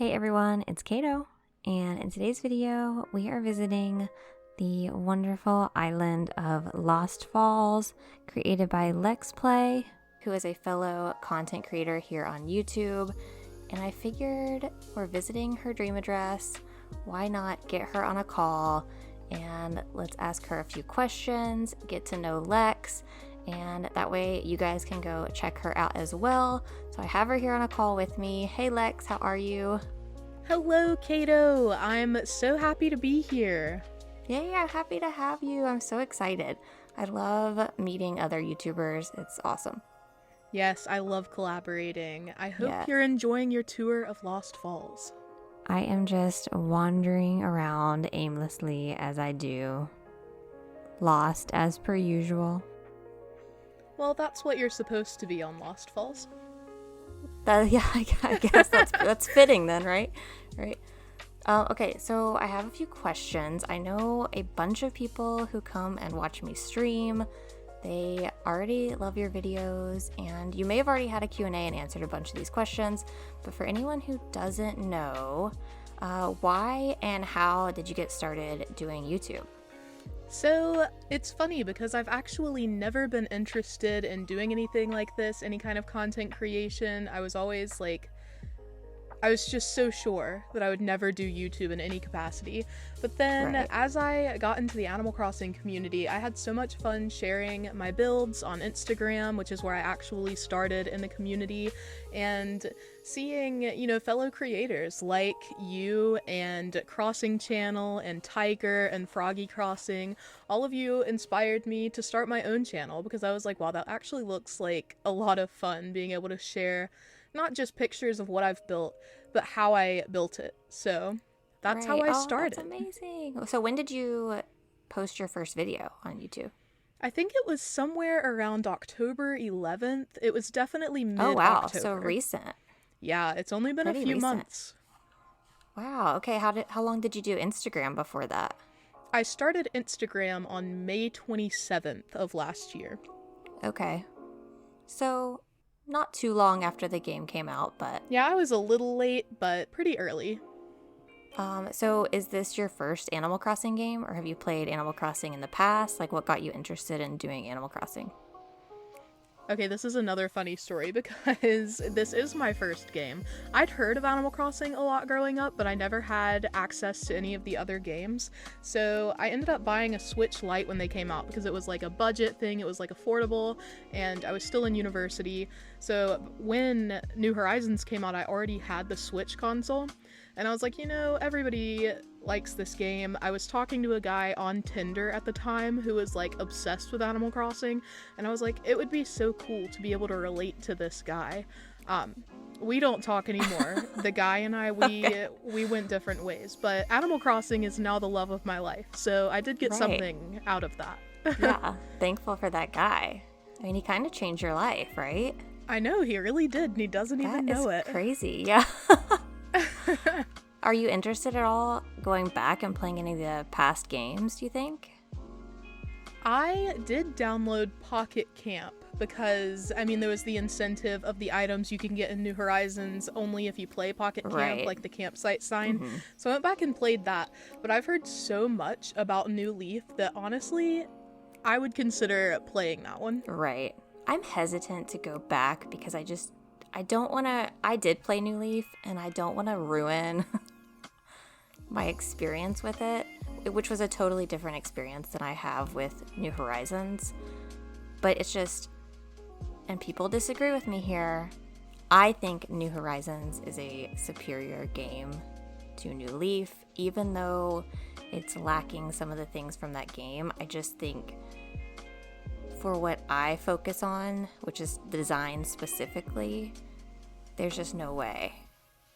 Hey everyone, it's Kato, and in today's video, we are visiting the wonderful island of Lost Falls, created by LexPlay, who is a fellow content creator here on YouTube. And I figured we're visiting her dream address, why not get her on a call and let's ask her a few questions, get to know Lex, and that way you guys can go check her out as well. So I have her here on a call with me. Hey Lex, how are you? Hello, Kato. I'm so happy to be here. Yeah, happy to have you. I'm so excited. I love meeting other YouTubers. It's awesome. Yes, I love collaborating. I hope Yes. you're enjoying your tour of Lost Falls. I am just wandering around aimlessly as I do. Lost as per usual. Well, that's what you're supposed to be on Lost Falls. I guess that's fitting then, right? Right. Okay, so I have a few questions. I know a bunch of people who come and watch me stream. They already love your videos, and you may have already had a Q&A and answered a bunch of these questions, but for anyone who doesn't know, why and how did you get started doing YouTube? So, it's funny because I've actually never been interested in doing anything like this, any kind of content creation. I was just so sure that I would never do YouTube in any capacity. But then, Right. as I got into the Animal Crossing community, I had so much fun sharing my builds on Instagram, which is where I actually started in the community, and seeing, fellow creators like you and Crossing Channel and Tiger and Froggy Crossing. All of you inspired me to start my own channel because I was like, wow, that actually looks like a lot of fun, being able to share not just pictures of what I've built, but how I built it. So that's how I started. That's amazing. So when did you post your first video on YouTube? I think it was somewhere around October 11th. It was definitely mid-October. Oh wow, so recent. Yeah, it's only been Pretty a few recent. months. Wow, okay, how long did you do Instagram before that? I started Instagram on May 27th of last year. Okay. So not too long after the game came out, but Yeah, I was a little late, but pretty early. so is this your first Animal Crossing game, or have you played Animal Crossing in the past? Like, what got you interested in doing Animal Crossing? Okay, this is another funny story because this is my first game. I'd heard of Animal Crossing a lot growing up, but I never had access to any of the other games. So I ended up buying a Switch Lite when they came out because it was like a budget thing, it was like affordable, and I was still in university. So when New Horizons came out, I already had the Switch console. And I was like, everybody likes this game. I was talking to a guy on Tinder at the time who was like obsessed with Animal Crossing, and I was like, it would be so cool to be able to relate to this guy. We don't talk anymore. The guy and I, we went different ways, but Animal Crossing is now the love of my life, so I did get something out of that. Yeah, thankful for that guy. I mean, he kind of changed your life, right? I know, he really did, and he doesn't even know it. Crazy, yeah. Are you interested at all going back and playing any of the past games, do you think? I did download Pocket Camp because, there was the incentive of the items you can get in New Horizons only if you play Pocket Camp, Right. like the campsite sign. So I went back and played that, but I've heard so much about New Leaf that honestly, I would consider playing that one. Right. I'm hesitant to go back because I did play New Leaf, and I don't want to ruin my experience with it, which was a totally different experience than I have with New Horizons. But it's just, and people disagree with me here, I think New Horizons is a superior game to New Leaf, even though it's lacking some of the things from that game. I just think for what I focus on, which is design specifically, there's just no way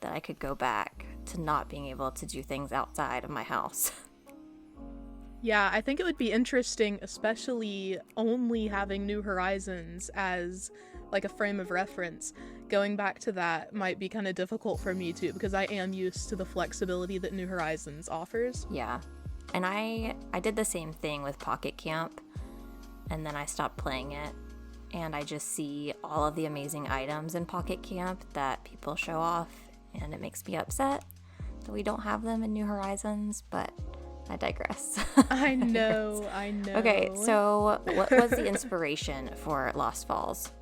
that I could go back to not being able to do things outside of my house. Yeah, I think it would be interesting, especially only having New Horizons as like a frame of reference. Going back to that might be kind of difficult for me too, because I am used to the flexibility that New Horizons offers. Yeah, and I did the same thing with Pocket Camp, and then I stopped playing it, and I just see all of the amazing items in Pocket Camp that people show off and it makes me upset that we don't have them in New Horizons, but I digress. I know. Okay, so what was the inspiration for Lost Falls?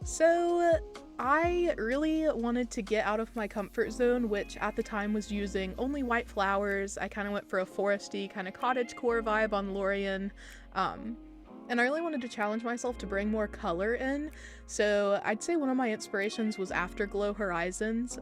So I really wanted to get out of my comfort zone, which at the time was using only white flowers. I kind of went for a foresty, kind of cottagecore vibe on Lorien. And I really wanted to challenge myself to bring more color in. So I'd say one of my inspirations was Afterglow Horizons.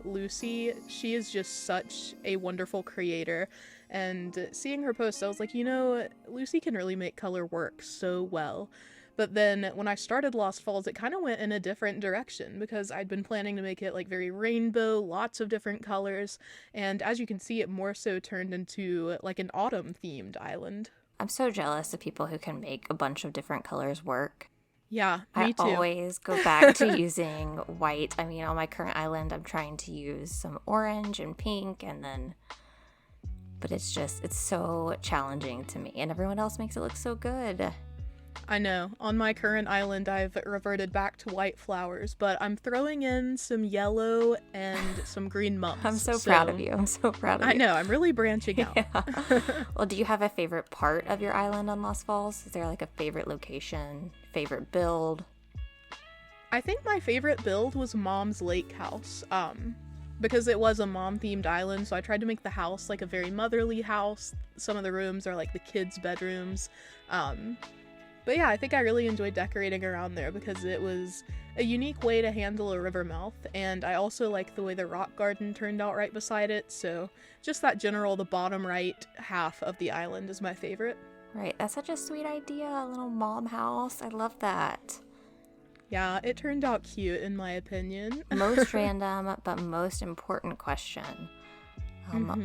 Lucy, she is just such a wonderful creator. And seeing her post, I was like, Lucy can really make color work so well. But then when I started Lost Falls, it kind of went in a different direction because I'd been planning to make it like very rainbow, lots of different colors. And as you can see, it more so turned into like an autumn themed island. I'm so jealous of people who can make a bunch of different colors work. Yeah, me too. I always go back to using white. I mean, on my current island, I'm trying to use some orange and pink but it's so challenging to me, and everyone else makes it look so good. I know. On my current island, I've reverted back to white flowers, but I'm throwing in some yellow and some green mumps. I'm so proud of you. I know. I'm really branching out. Yeah. Well, do you have a favorite part of your island on Lost Falls? Is there like a favorite location, favorite build? I think my favorite build was Mom's Lake House. Because it was a mom-themed island, so I tried to make the house like a very motherly house. Some of the rooms are like the kids' bedrooms. But yeah, I think I really enjoyed decorating around there because it was a unique way to handle a river mouth, and I also like the way the rock garden turned out right beside it, so just that the bottom right half of the island is my favorite. Right, that's such a sweet idea, a little mom house. I love that. Yeah, it turned out cute in my opinion. Most random, but most important question.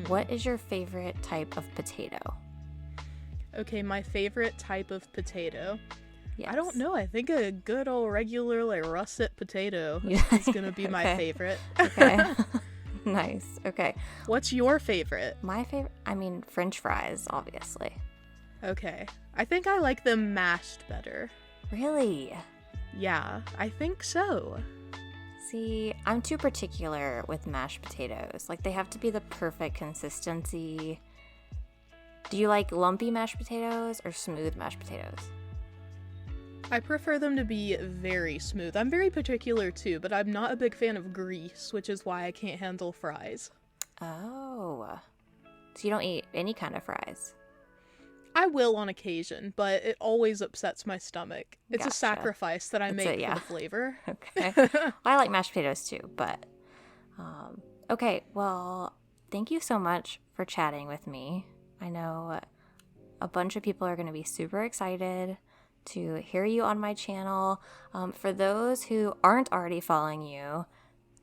What is your favorite type of potato? Okay, my favorite type of potato. Yes. I don't know. I think a good old regular like russet potato is gonna be my favorite. Okay. Nice. Okay. What's your favorite? My favorite, French fries, obviously. Okay. I think I like them mashed better. Really? Yeah, I think so. See, I'm too particular with mashed potatoes. Like, they have to be the perfect consistency. Do you like lumpy mashed potatoes or smooth mashed potatoes? I prefer them to be very smooth. I'm very particular too, but I'm not a big fan of grease, which is why I can't handle fries. Oh. So you don't eat any kind of fries? I will on occasion, but it always upsets my stomach. It's Gotcha. a sacrifice that I make yeah. for the flavor. Okay. Well, I like mashed potatoes too, but... okay, well, thank you so much for chatting with me. I know a bunch of people are going to be super excited to hear you on my channel. For those who aren't already following you,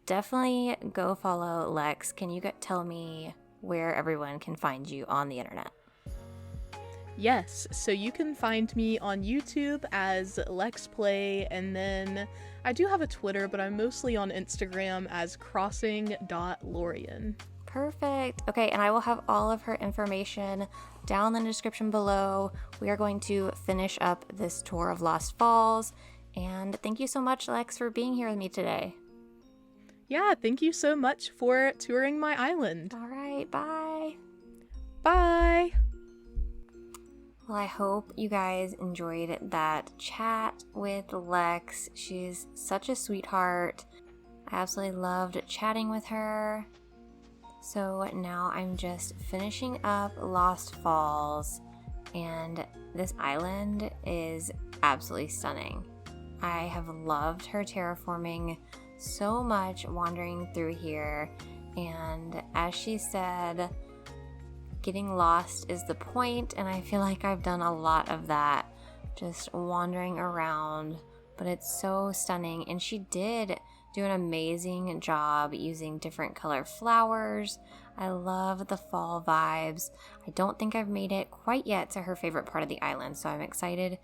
definitely go follow Lex. Can you tell me where everyone can find you on the internet? Yes, so you can find me on YouTube as LexPlay, and then I do have a Twitter, but I'm mostly on Instagram as crossing.lorien. Perfect. Okay, and I will have all of her information down in the description below. We are going to finish up this tour of Lost Falls, and thank you so much, Lex, for being here with me today. Yeah, thank you so much for touring my island. All right, bye. Bye! Well, I hope you guys enjoyed that chat with Lex. She's such a sweetheart. I absolutely loved chatting with her. So now I'm just finishing up Lost Falls, and this island is absolutely stunning. I have loved her terraforming so much wandering through here, and as she said, getting lost is the point, and I feel like I've done a lot of that, just wandering around, but it's so stunning. And she did do an amazing job using different color flowers. I love the fall vibes. I don't think I've made it quite yet to her favorite part of the island, so I'm excited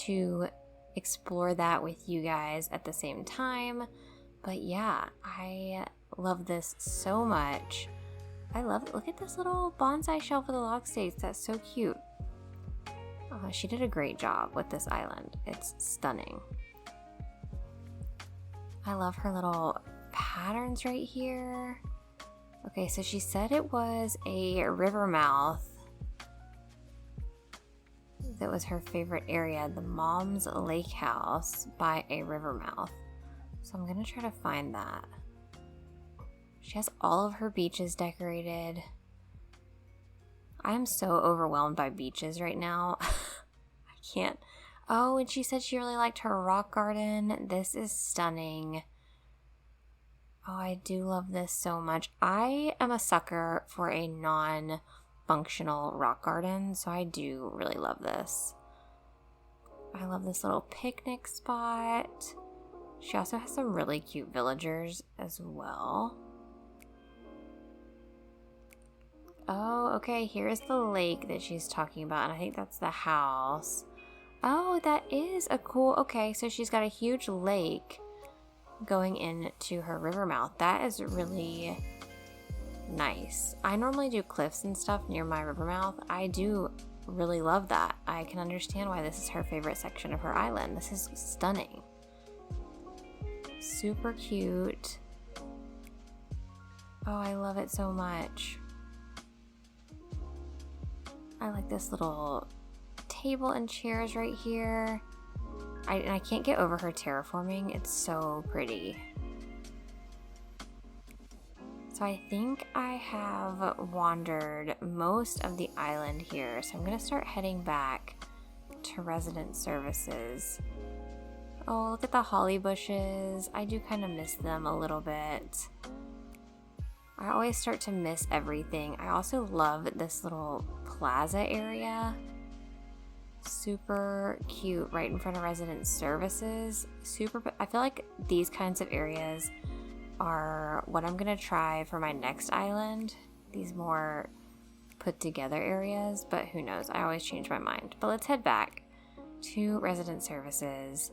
to explore that with you guys at the same time. But yeah, I love this so much. I love it. Look at this little bonsai shelf with the log stakes. That's so cute. She did a great job with this island. It's stunning. I love her little patterns right here. Okay, so she said it was a river mouth that was her favorite area, the Mom's Lake House by a river mouth. So I'm gonna try to find that. She has all of her beaches decorated. I am so overwhelmed by beaches right now. I can't. Oh, and she said she really liked her rock garden. This is stunning. Oh, I do love this so much. I am a sucker for a non-functional rock garden, so I do really love this. I love this little picnic spot. She also has some really cute villagers as well. Oh, okay, here's the lake that she's talking about, and I think that's the house. Oh, that is a cool... Okay, so she's got a huge lake going into her river mouth. That is really nice. I normally do cliffs and stuff near my river mouth. I do really love that. I can understand why this is her favorite section of her island. This is stunning. Super cute. Oh, I love it so much. I like this little table and chairs right here. I can't get over her terraforming. It's so pretty. So I think I have wandered most of the island here. So I'm going to start heading back to resident services. Oh, look at the holly bushes. I do kind of miss them a little bit. I always start to miss everything. I also love this little plaza area. Super cute, right in front of resident services. I feel like these kinds of areas are what I'm gonna try for my next island. These more put together areas, but who knows? I always change my mind. But let's head back to resident services.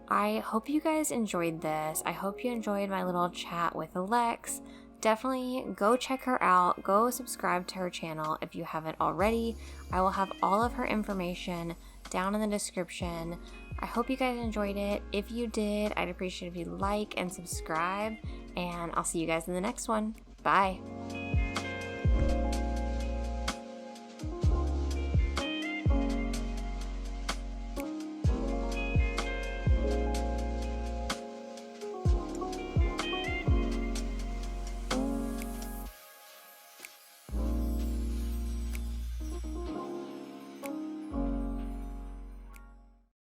I hope you guys enjoyed this. I hope you enjoyed my little chat with Lex. Definitely go check her out. Go subscribe to her channel if you haven't already. I will have all of her information down in the description. I hope you guys enjoyed it. If you did, I'd appreciate if you like and subscribe, and I'll see you guys in the next one. Bye.